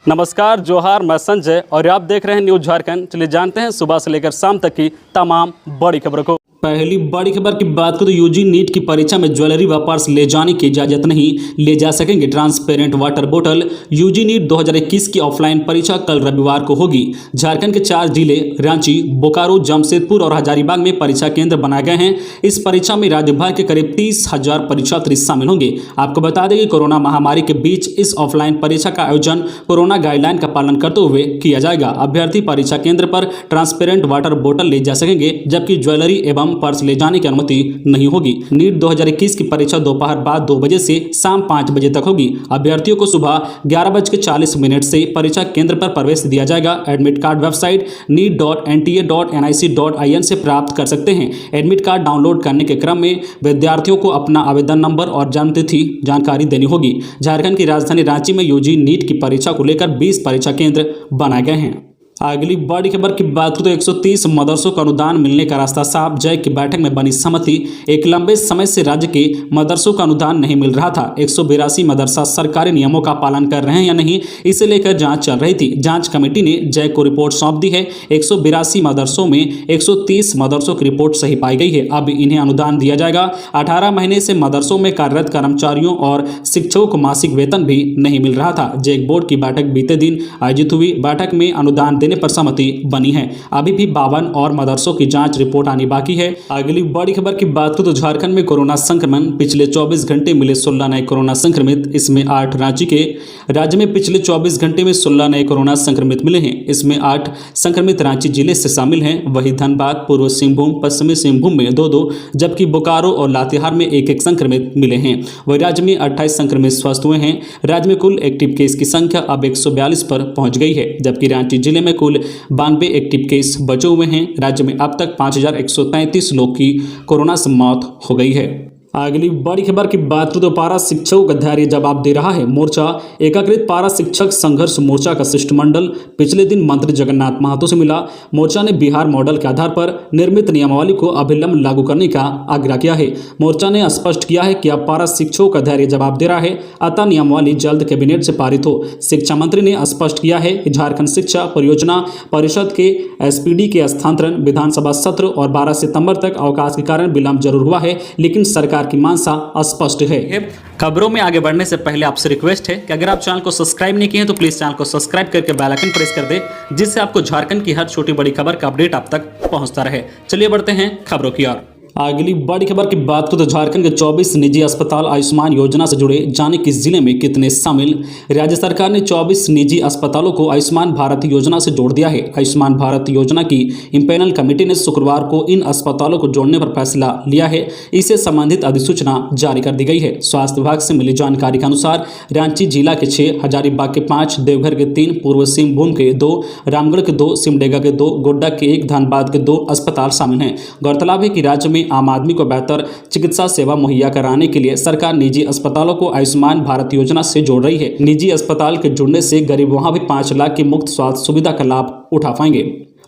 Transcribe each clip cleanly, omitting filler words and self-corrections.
नमस्कार, जोहार। मैं संजय और आप देख रहे हैं न्यूज झारखंड। चलिए जानते हैं सुबह से लेकर शाम तक की तमाम बड़ी खबरों को। पहली बड़ी खबर की बात करें तो यूजी नीट की परीक्षा में ज्वेलरी व पर्स ले जाने की इजाजत नहीं, ले जा सकेंगे ट्रांसपेरेंट वाटर बोतल। यूजी नीट 2021 की ऑफलाइन परीक्षा कल रविवार को होगी। झारखंड के 4 जिले रांची, बोकारो, जमशेदपुर और हजारीबाग में परीक्षा केंद्र बनाए गए हैं। इस परीक्षा में राज्य भर के करीब 30,000 परीक्षार्थी शामिल होंगे। आपको बता दें कि कोरोना महामारी के बीच इस ऑफलाइन परीक्षा का आयोजन कोरोना गाइडलाइन का पालन करते हुए किया जाएगा। अभ्यर्थी परीक्षा केंद्र पर ट्रांसपेरेंट वाटर बोतल ले जा सकेंगे, जबकि ज्वेलरी एवं पर्स ले जाने की अनुमति नहीं होगी। नीट 2021 की परीक्षा दोपहर बाद 2 बजे से शाम 5 बजे तक होगी। अभ्यर्थियों को सुबह 11:40 से परीक्षा केंद्र पर प्रवेश दिया जाएगा। एडमिट कार्ड वेबसाइट neet.nta.nic.in से प्राप्त कर सकते हैं। एडमिट कार्ड डाउनलोड करने के क्रम में विद्यार्थियों को अपना आवेदन नंबर और जन्मतिथि जानकारी देनी होगी। झारखंड की राजधानी रांची में यूजी नीट की परीक्षा को लेकर 20 परीक्षा केंद्र बनाए गए हैं। अगली बड़ी खबर की बात करें तो 130 मदरसों का अनुदान मिलने का रास्ता साफ। जय की बैठक में बनी सहमति। एक लंबे समय से राज्य के मदरसों का अनुदान नहीं मिल रहा था। 182 मदरसा सरकारी नियमों का पालन कर रहे हैं या नहीं, इसे लेकर जांच चल रही थी। जांच कमेटी ने जय को रिपोर्ट सौंप दी है। 182 मदरसों में 130 मदरसों की रिपोर्ट सही पाई गई है। अब इन्हें अनुदान दिया जाएगा। 18 महीने से मदरसों में कार्यरत कर्मचारियों और शिक्षकों को मासिक वेतन भी नहीं मिल रहा था। जैक बोर्ड की बैठक बीते दिन आयोजित हुई। बैठक में अनुदान देने पर सहमति बनी है। अभी भी 52 और मदरसों की जांच रिपोर्ट आनी बाकी है। अगली बड़ी खबर की बात करें तो झारखंड में कोरोना संक्रमण। पिछले 24 घंटे मिले 16 नए कोरोना संक्रमित, इसमें 8 रांची के। राज्य में पिछले 24 घंटे में 16 नए कोरोना संक्रमित मिले हैं, इसमें 8 संक्रमित रांची जिले से शामिल हैं। वहीं धनबाद, पूर्व सिंहभूम, पश्चिमी सिंहभूम में 2-2, जबकि बोकारो और लातेहार में 1-1 संक्रमित मिले हैं। वहीं राज्य में 28 संक्रमित स्वस्थ हुए हैं। राज्य में कुल एक्टिव केस की संख्या अब 142 पर पहुंच गई है, जबकि रांची जिले में कुल 92 एक्टिव केस बचे हुए हैं। राज्य में अब तक 5,133 लोग की कोरोना से मौत हो गई है। अगली बड़ी खबर की बात करें तो पारा शिक्षकों का धैर्य जवाब दे रहा है मोर्चा। एकीकृत पारा शिक्षक संघर्ष मोर्चा का शिष्टमंडल पिछले दिन मंत्री जगन्नाथ महतो से मिला। मोर्चा ने बिहार मॉडल के आधार पर निर्मित नियमावली को अविलंब लागू करने का आग्रह किया है। मोर्चा ने स्पष्ट किया है कि अब पारा शिक्षकों का धैर्य जवाब दे रहा है, अतः नियमावली जल्द कैबिनेट से पारित हो। शिक्षा मंत्री ने स्पष्ट किया है कि झारखंड शिक्षा परियोजना परिषद के SPD के स्थानांतरण विधानसभा सत्र और 12 सितंबर तक अवकाश के कारण विलंब जरूर हुआ है, लेकिन सरकार की मानसा स्पष्ट है। खबरों में आगे बढ़ने से पहले आपसे रिक्वेस्ट है कि अगर आप चैनल को सब्सक्राइब नहीं किए हैं तो प्लीज चैनल को सब्सक्राइब करके बेल आइकन प्रेस कर दें, जिससे आपको झारखंड की हर छोटी बड़ी खबर का अपडेट आप तक पहुंचता रहे। चलिए बढ़ते हैं खबरों की ओर। अगली बड़ी खबर की बात करें तो झारखंड के 24 निजी अस्पताल आयुष्मान योजना से जुड़े, जाने किस जिले में कितने शामिल। राज्य सरकार ने 24 निजी अस्पतालों को आयुष्मान भारत योजना से जोड़ दिया है। आयुष्मान भारत योजना की इम्पैनल कमेटी ने शुक्रवार को इन अस्पतालों को जोड़ने पर फैसला लिया है। इससे संबंधित अधिसूचना जारी कर दी गई है। स्वास्थ्य विभाग से मिली जानकारी के अनुसार रांची जिला के 6, हजारीबाग के 5, देवघर के 3, पूर्व सिंहभूम के 2, रामगढ़ के 2, सिमडेगा के 2, गोड्डा के 1, धनबाद के 2 अस्पताल शामिल हैं। गौरतलब है कि राज्य में आम आदमी को बेहतर चिकित्सा सेवा मुहैया कराने के लिए सरकार निजी अस्पतालों को आयुष्मान भारत योजना से जोड़ रही है। निजी अस्पताल के जुड़ने से गरीब वहां भी 5 लाख की मुफ्त स्वास्थ्य सुविधा का लाभ उठा पाएंगे।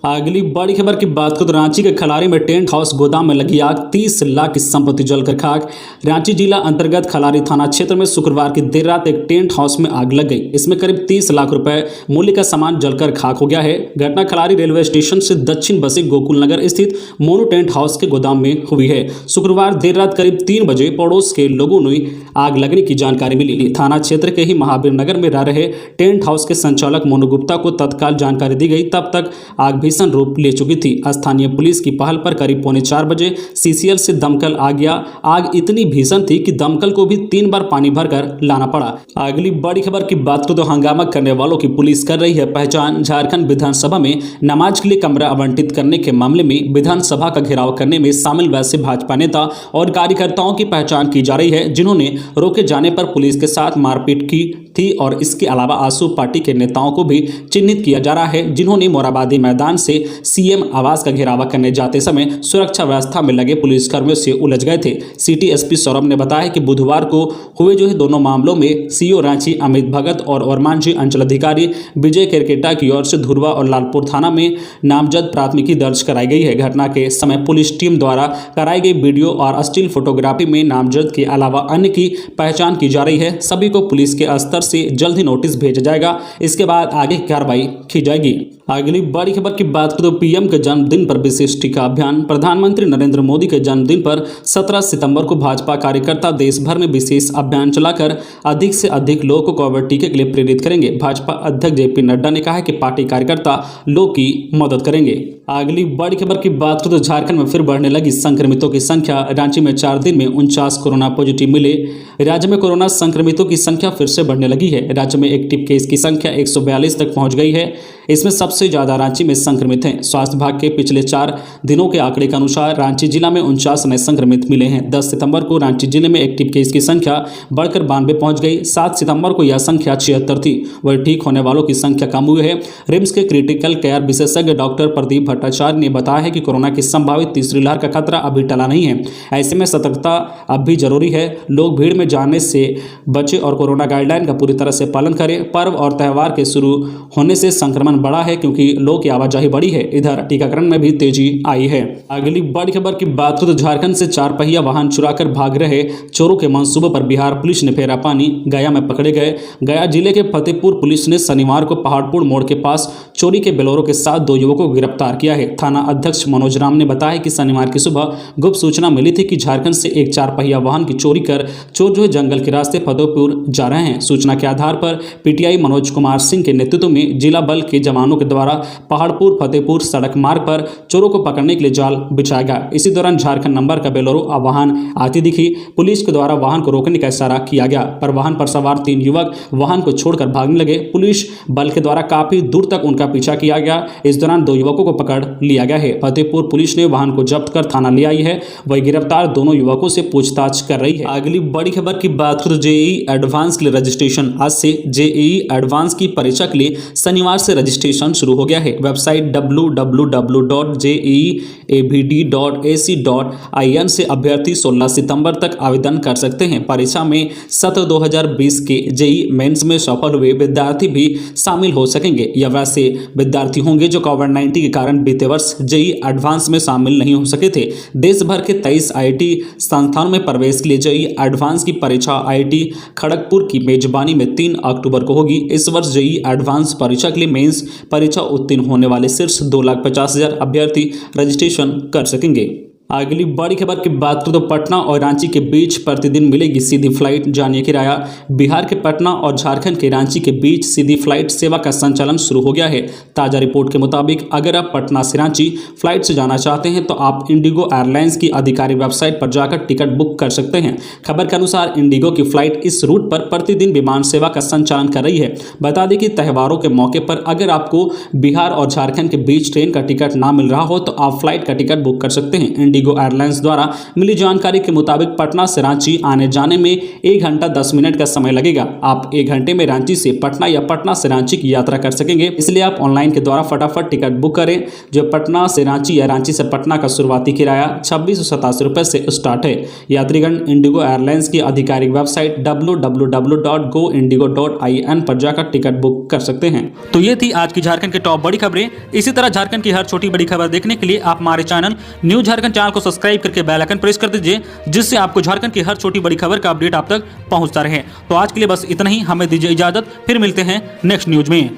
अगली बड़ी खबर की बात करें तो रांची के खलारी में टेंट हाउस गोदाम में लगी आग, 30 लाख की संपत्ति जलकर खाक। रांची जिला अंतर्गत खलारी थाना क्षेत्र में शुक्रवार की देर रात एक टेंट हाउस में आग लग गई। इसमें करीब 30 लाख रुपए मूल्य का सामान जलकर खाक हो गया है। घटना खलारी रेलवे स्टेशन से दक्षिण बसे गोकुल नगर स्थित मोनू टेंट हाउस के गोदाम में हुई है। शुक्रवार देर रात करीब 3 बजे पड़ोस के लोगों ने आग लगने की जानकारी मिली। थाना क्षेत्र के ही महावीर नगर में रह रहे टेंट हाउस के संचालक मोनू गुप्ता को तत्काल जानकारी दी गई। तब तक आग भीषण रूप ले चुकी थी। स्थानीय पुलिस की पहल पर करीब 3:45 बजे CCL से दमकल आ गया। आग इतनी भीषण थी कि दमकल को भी 3 बार पानी भरकर लाना पड़ा। अगली बड़ी खबर की बात करें तो हंगामा करने वालों की पुलिस कर रही है पहचान। झारखंड विधानसभा में नमाज के लिए कमरा आवंटित करने के मामले में विधानसभा का घेराव करने में शामिल वैसे भाजपा नेता और कार्यकर्ताओं की पहचान की जा रही है, जिन्होंने रोके जाने पर पुलिस के साथ मारपीट की थी। और इसके अलावा आसू पार्टी के नेताओं को भी चिन्हित किया जा रहा है, जिन्होंने मोराबादी मैदान बयान से सीएम आवास का घेराव करने जाते समय सुरक्षा व्यवस्था में लगे पुलिसकर्मियों से उलझ गए थे। सिटी एसपी सौरभ ने बताया कि बुधवार को हुए दोनों मामलों में सीओ रांची अमित भगत और ओरमांझी अंचल अधिकारी विजय केरकेटा की ओर से धुरवा और लालपुर थाना में नामजद प्राथमिकी दर्ज कराई गई है। घटना के समय पुलिस टीम द्वारा कराई गई वीडियो और स्टिल फोटोग्राफी में नामजद के अलावा अन्य की पहचान की जा रही है। सभी को पुलिस के स्तर से जल्द ही नोटिस भेजा जाएगा। इसके बाद आगे की कार्रवाई की जाएगी। अगली बड़ी खबर की बात करें तो पीएम के जन्मदिन पर विशेष टीका अभियान। प्रधानमंत्री नरेंद्र मोदी के जन्मदिन पर 17 सितंबर को भाजपा कार्यकर्ता देश भर में विशेष अभियान चलाकर अधिक से अधिक लोगों को कोविड टीके के लिए प्रेरित करेंगे। भाजपा अध्यक्ष जेपी नड्डा ने कहा है कि पार्टी कार्यकर्ता लोगों की मदद करेंगे। अगली बड़ी खबर की बात करें तो झारखंड में फिर बढ़ने लगी संक्रमितों की संख्या। रांची में 4 दिन में 49 कोरोना पॉजिटिव मिले। राज्य में कोरोना संक्रमितों की संख्या फिर से बढ़ने लगी है। राज्य में एक्टिव केस की संख्या 142 तक पहुंच गई है। इसमें सबसे ज्यादा रांची में संक्रमित हैं। स्वास्थ्य विभाग के पिछले 4 दिनों के आंकड़े के अनुसार रांची जिला में 49 नए संक्रमित मिले हैं। 10 सितंबर को रांची जिले में एक्टिव केस की संख्या बढ़कर 92 पहुंच गई। 7 सितंबर को यह संख्या 76 थी। वही ठीक होने वालों की संख्या कम हुई है। रिम्स के क्रिटिकल केयर विशेषज्ञ डॉक्टर प्रदीप भट्टाचार्य ने बताया है कि कोरोना की संभावित तीसरी लहर का खतरा अभी टला नहीं है। ऐसे में सतर्कता अब भी जरूरी है। लोग भीड़ में जाने से बचे और कोरोना गाइडलाइन का पूरी तरह से पालन करें। पर्व और त्यौहार के शुरू होने से संक्रमण बढ़ा है क्योंकि लोग की आवाजाही बढ़ी है। इधर टीकाकरण में भी तेजी आई है। अगली बड़ी खबर की बात करें तो झारखंड से 4 पहिया वाहन चुराकर भाग रहे चोरों के मंसूबे पर बिहार पुलिस ने फेरा पानी। गया में पकड़े गए। गया जिले के फतेहपुर पुलिस ने शनिवार को पहाड़पुर मोड़ के पास चोरी के बेलोरो के साथ 2 युवकों को गिरफ्तार किया है। थाना अध्यक्ष मनोज राम ने बताया कि शनिवार की सुबह गुप्त सूचना मिली थी कि झारखंड से एक 4 पहिया वाहन की चोरी कर चोर जंगल के रास्ते फतेहपुर जा रहे हैं। सूचना के आधार पर पीटीआई मनोज कुमार सिंह के नेतृत्व में जिला बल के जवानों के द्वारा पहाड़पुर फतेहपुर सड़क मार्ग पर चोरों को पकड़ने के लिए जाल बिछाया गया। इसी दौरान झारखंड नंबर का बेलोरो वाहन आती दिखी। पुलिस के द्वारा वाहन को रोकने का इशारा किया गया पर वाहन पर सवार 3 युवक वाहन को छोड़कर भागने लगे। पुलिस बल के द्वारा काफी दूर तक उनका पीछा किया गया। इस दौरान 2 युवकों को पकड़ लिया गया है। फतेहपुर पुलिस ने वाहन को जब्त कर थाना ले आई है। वही गिरफ्तार दोनों युवकों से पूछताछ कर रही है। अगली बड़ी खबर की बात करें तो जेईई एडवांस के लिए रजिस्ट्रेशन। आज से जेईई एडवांस की परीक्षा के लिए शनिवार से रजिस्ट्रेशन शुरू हो गया है। वेबसाइट www.jeeabd.ac.in से अभ्यर्थी 16 सितंबर तक आवेदन कर सकते हैं। परीक्षा में सत्र 2020 के जेईई मेंस में सफल हुए विद्यार्थी भी शामिल हो सकेंगे। यह वैसे विद्यार्थी होंगे जो कोविड-19 के कारण बीते वर्ष जेईई एडवांस में शामिल नहीं हो सके थे। देश भर के 23 आईआईटी संस्थानों में प्रवेश के लिए जेईई एडवांस की परीक्षा आईआईटी खड़गपुर की मेजबानी में 3 अक्टूबर को होगी। इस वर्ष जेईई एडवांस परीक्षा के लिए मेंस परीक्षा उत्तीर्ण होने वाले सिर्फ 2,50,000 अभ्यर्थी रजिस्ट्रेशन कर सकेंगे। अगली बड़ी खबर की बात करें तो पटना और रांची के बीच प्रतिदिन मिलेगी सीधी फ्लाइट। जानिए किराया। बिहार के पटना और झारखंड के रांची के बीच सीधी फ्लाइट सेवा का संचालन शुरू हो गया है। ताज़ा रिपोर्ट के मुताबिक अगर आप पटना से रांची फ्लाइट से जाना चाहते हैं तो आप इंडिगो एयरलाइंस की आधिकारिक वेबसाइट पर जाकर टिकट बुक कर सकते हैं। खबर के अनुसार इंडिगो की फ्लाइट इस रूट पर प्रतिदिन विमान सेवा का संचालन कर रही है। बता दें कि त्योहारों के मौके पर अगर आपको बिहार और झारखंड के बीच ट्रेन का टिकट ना मिल रहा हो तो आप फ्लाइट का टिकट बुक कर सकते हैं। इंडिगो एयरलाइंस द्वारा मिली जानकारी के मुताबिक पटना से रांची आने जाने में 1 घंटा 10 मिनट का समय लगेगा। आप 1 घंटे में रांची से पटना या पटना से रांची की यात्रा कर सकेंगे। इसलिए आप ऑनलाइन के द्वारा फटाफट टिकट बुक करें। जो पटना से रांची या रांची से पटना का शुरुआती किराया 2687 रुपये से स्टार्ट है। यात्रीगण इंडिगो एयरलाइंस की आधिकारिक वेबसाइट www.goindigo.in पर जाकर टिकट बुक कर सकते हैं। तो ये थी आज की झारखंड की टॉप बड़ी खबरें। इसी तरह झारखंड की हर छोटी बड़ी खबर देखने के लिए आप हमारे चैनल न्यूज झारखंड चैनल को सब्सक्राइब करके बेल आइकन प्रेस कर दीजिए, जिससे आपको झारखंड की हर छोटी बड़ी खबर का अपडेट आप तक पहुंचता रहे। तो आज के लिए बस इतना ही। हमें दीजिए इजाजत, फिर मिलते हैं नेक्स्ट न्यूज में।